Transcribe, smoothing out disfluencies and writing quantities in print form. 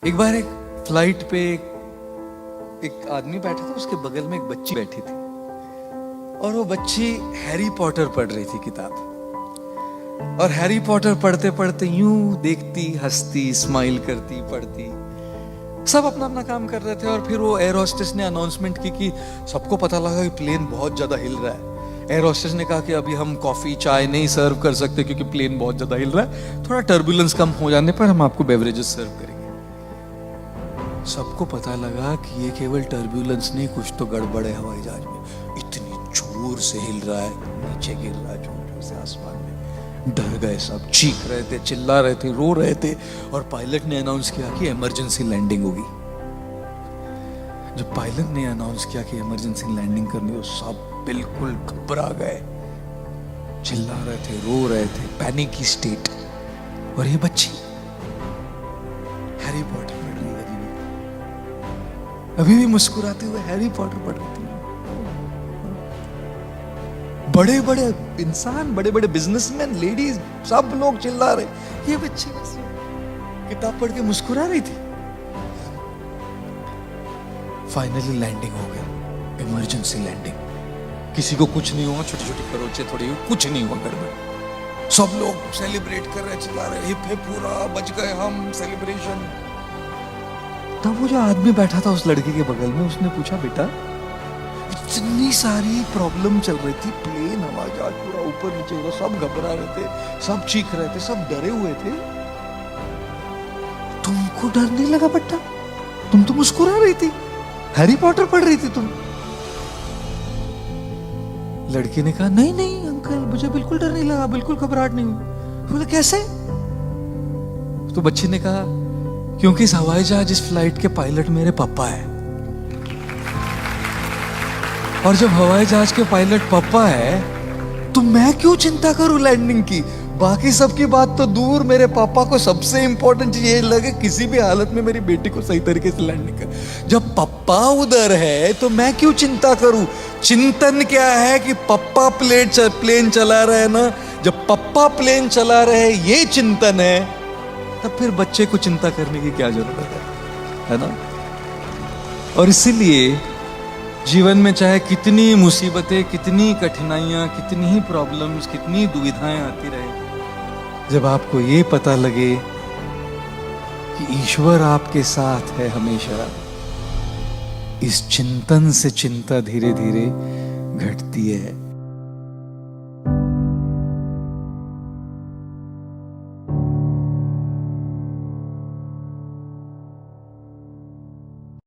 एक बार एक फ्लाइट पे एक आदमी बैठा था, उसके बगल में एक बच्ची बैठी थी और वो बच्ची हैरी पॉटर पढ़ रही थी किताब। और हैरी पॉटर पढ़ते पढ़ते यूं देखती, हंसती, स्माइल करती, पढ़ती, सब अपना अपना काम कर रहे थे। और फिर वो एयर होस्टेस ने अनाउंसमेंट की कि सबको पता लगा कि प्लेन बहुत ज्यादा हिल रहा है। एयर होस्टेस ने कहा कि अभी हम कॉफी चाय नहीं सर्व कर सकते क्योंकि प्लेन बहुत ज्यादा हिल रहा है, थोड़ा टर्बुलेंस कम हो जाने पर हम आपको बेवरेजेस सर्व करेंगे। सबको पता लगा कि ये केवल टर्बुलेंस नहीं, कुछ तो गड़बड़ है हवाई जहाज में। इतनी जोर से हिल रहा है, नीचे गिर रहा है जोर जोर से आसमान में। डर गए सब, चीख रहे थे, चिल्ला रहे थे, रो रहे थे। और पायलट ने अनाउंस किया कि इमरजेंसी लैंडिंग होगी। जब पायलट ने अनाउंस किया कि इमरजेंसी लैंडिंग करनी हो, सब बिल्कुल घबरा गए, चिल्ला रहे थे, रो रहे थे, पैनिक की स्टेट। और ये बच्ची हैरी पॉटर पढ़ रही है, अभी भी मुस्कुराते हुए हैरी पॉटर पढ़ रही थी। बड़े बड़े इंसान, बड़े बड़े बिजनेसमैन, लेडीज, सब लोग चिल्ला रहे, ये बच्ची बस किताब पढ़ के मुस्कुरा रही थी। फाइनली लैंडिंग हो गई, इमरजेंसी लैंडिंग। किसी को कुछ नहीं हुआ, छोटी छोटी खरोचे थोड़ी हुई, कुछ नहीं हुआ गड़बड़। सब लोग सेलिब्रेट कर रहे, चिल्ला रहे, हिप हिप पूरा, बच गए हम, सेलिब्रेशन। तब वो जो आदमी बैठा था उस लड़के के बगल में, उसने पूछा, बेटा इतनी सारी प्रॉब्लम चल रही थी, प्लेन हवा जहाज पूरा ऊपर नीचे हो रहा, सब घबरा रहे थे, सब चीख रहे थे, सब डरे हुए थे, तुमको डर नहीं लगा बेटा? तुम तो मुस्कुरा रही थी, हैरी पॉटर पढ़ रही थी तुम। लड़की ने कहा, नहीं नहीं अंकल, मुझे बिल्कुल डर नहीं लगा, बिल्कुल घबराहट नहीं हुई। बोले कैसे? तो बच्ची ने कहा, क्योंकि इस हवाई जहाज, इस फ्लाइट के पायलट मेरे पापा है। और जब हवाई जहाज के पायलट पापा है तो मैं क्यों चिंता करूं लैंडिंग की? बाकी सबकी बात तो दूर, मेरे पापा को सबसे इंपॉर्टेंट चीज ये लगे किसी भी हालत में मेरी बेटी को सही तरीके से लैंडिंग कर। जब पापा उधर है तो मैं क्यों चिंता करूं? चिंतन क्या है कि पापा प्लेन चला रहे हैं ना, जब पापा प्लेन चला रहे ये चिंतन है, तब फिर बच्चे को चिंता करने की क्या जरूरत है ना? और इसीलिए जीवन में चाहे कितनी मुसीबतें, कितनी कठिनाइयां, कितनी ही प्रॉब्लम्स, कितनी दुविधाएं आती रहे, जब आपको ये पता लगे कि ईश्वर आपके साथ है हमेशा, इस चिंतन से चिंता धीरे धीरे घटती है।